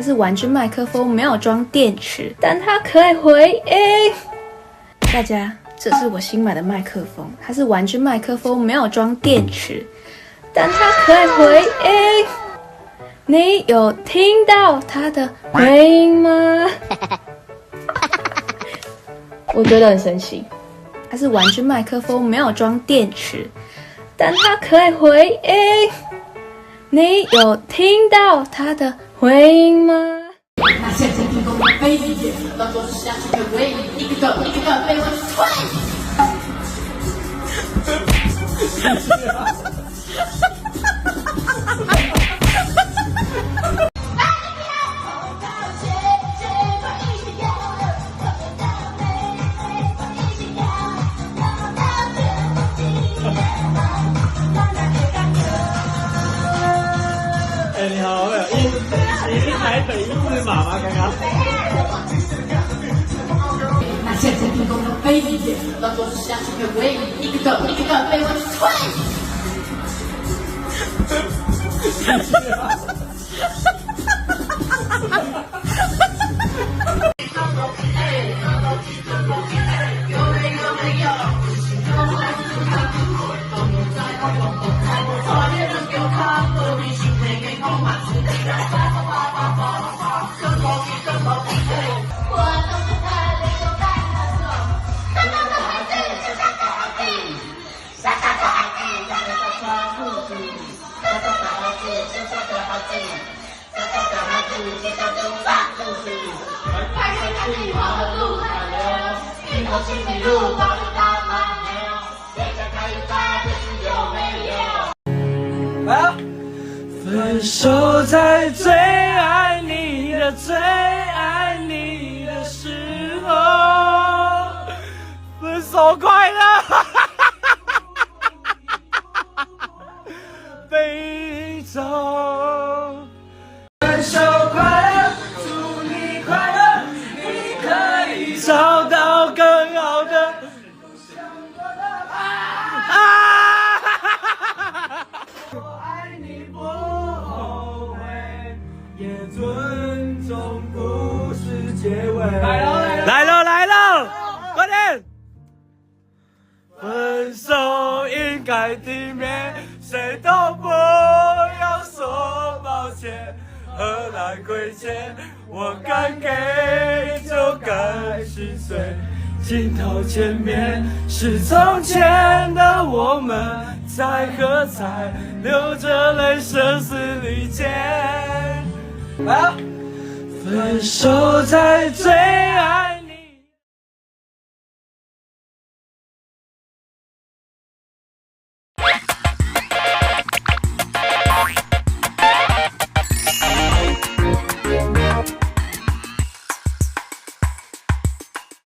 它是玩具麦克风，没有装电池，但它可以回音。大家，这是我新买的麦克风，它是玩具麦克风，没有装电池，但它可以回音。你有听到它的回音吗？我觉得很神奇，它是玩具麦克风，没有装电池，但它可以回音。你有听到它的回音吗？那现在天空飞一点，当作是下去的回忆，一个个被我吹。哎，你好，你是台北一字马吗？刚刚？那现在天空飞一点，当作是下去的回忆，一个个被我吹。分手在最爱你的时候，分手快乐，悲痛。分手快乐，祝你快乐，你可以找到更好的。我爱你不后悔，也尊重故事结尾。来喽，快点！分手应该体面，谁都不要说抱歉，何来亏欠？我该给就该心碎。镜头前面是从前的我们，在喝彩，流着泪声嘶力竭。分手在最爱。